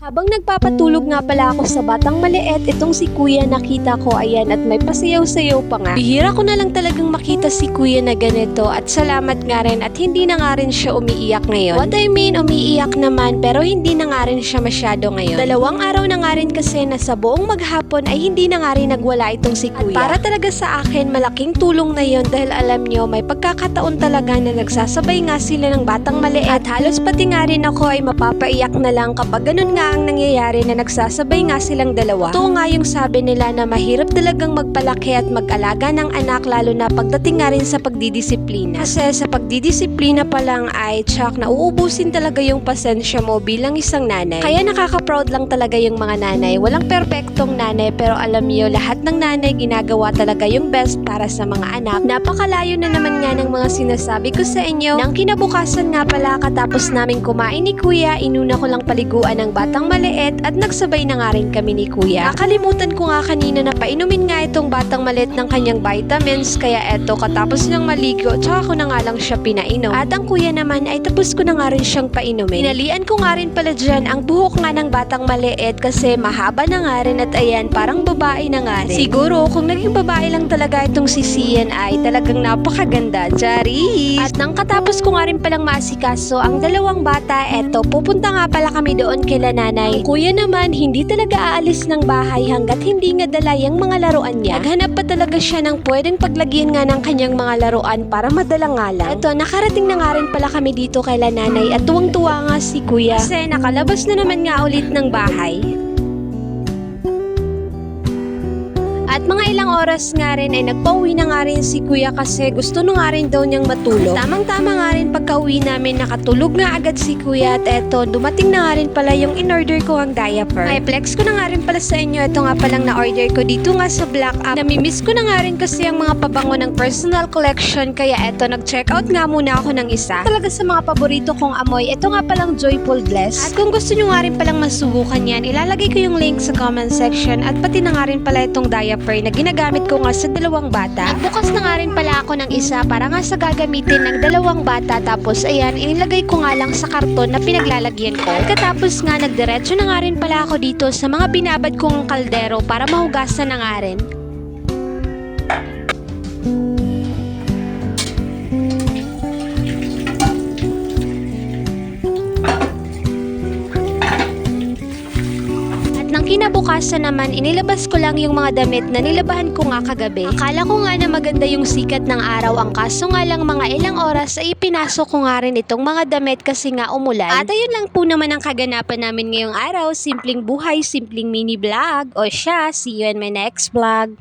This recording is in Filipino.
Habang nagpapatulog nga pala ako sa batang maliit, itong si kuya nakita ko, ayan, at may pasayaw-sayaw pa nga. Bihira ko na lang talagang makita si kuya na ganito, at salamat nga rin at hindi na nga rin siya umiiyak ngayon. What I mean, umiiyak naman pero hindi na nga rin siya masyado ngayon. 2 araw na nga rin kasi na sa buong maghapon ay hindi na nga rin nagwala itong si kuya. At para talaga sa akin, malaking tulong na yon dahil alam nyo, may pagkakataon talaga na nagsasabay nga sila ng batang maliit at halos pati nga rin ako ay mapapaiyak na lang kapag ganun nga ang nangyayari na nagsasabay nga silang dalawa. Totoo nga yung sabi nila na mahirap talagang magpalaki at mag-alaga ng anak lalo na pagdating nga rin sa pagdidisiplina. Kasi sa pagdidisiplina pa lang ay tsak na uubusin talaga yung pasensya mo bilang isang nanay. Kaya nakaka-proud lang talaga yung mga nanay. Walang perpektong nanay pero alam niyo lahat ng nanay ginagawa talaga yung best para sa mga anak. Napakalayo na naman nga ng mga sinasabi ko sa inyo. Nang kinabukasan nga pala katapos namin kumain ni kuya, inuna ko lang paliguan ng batang maliit at nagsabay na nga rin kami ni kuya. Nakalimutan ko nga kanina na painumin nga itong batang maliit ng kanyang vitamins kaya eto katapos niyang maligo tsaka ko na nga lang siya pinainom. At ang kuya naman ay tapos ko na nga rin siyang painumin. Inalian ko nga rin pala dyan ang buhok nga ng batang maliit kasi mahaba na nga rin at ayan parang babae na nga rin. Siguro kung naging babae lang talaga itong si Sian ay talagang napakaganda. Charis! At nang katapos ko nga rin palang maasikaso ang 2 bata, eto pupunta nga pala kami doon kila nanay. Kuya naman, hindi talaga aalis ng bahay hanggat hindi nga dala yung mga laruan niya. Naghanap pa talaga siya ng pwedeng paglagyan nga ng kanyang mga laruan para madala nga lang. Eto, nakarating na nga rin pala kami dito kay nanay at tuwang-tuwa nga si kuya kasi nakalabas na naman nga ulit ng bahay. At mga ilang oras nga rin ay nagpauwi na nga rin si kuya kasi gusto na nga rin daw niyang matulog. Tamang-tama nga rin pagka-uwi namin nakatulog nga agad si kuya at eto dumating na nga rin pala yung in-order ko ang diaper. Ay flex ko na nga rin pala sa inyo, ito nga palang na-order ko dito nga sa Black App. Namimiss ko na nga rin kasi ang mga pabango ng personal collection kaya eto nag-checkout nga muna ako ng isa. Talaga sa mga paborito kong amoy, ito nga palang Joyful Bless. At kung gusto nyo nga rin palang masubukan yan, ilalagay ko yung link sa comment section at pati na nga rin pala itong diaper na ginagamit ko nga sa 2 bata. At bukas na nga rin pala ako ng isa para nga sa gagamitin ng 2 bata tapos ayan, inilagay ko nga lang sa karton na pinaglalagyan ko. At katapos nga nagdiretso na nga rin pala ako dito sa mga binabad kong kaldero para mahugasan na nga rin. Kinabukasan naman, inilabas ko lang yung mga damit na nilabahan ko nga kagabi. Akala ko nga na maganda yung sikat ng araw, ang kaso nga lang mga ilang oras ay pinasok ko nga rin itong mga damit kasi nga umulan. At ayun lang po naman ang kaganapan namin ngayong araw. Simpleng buhay, simpleng mini vlog. O siya, see you in my next vlog.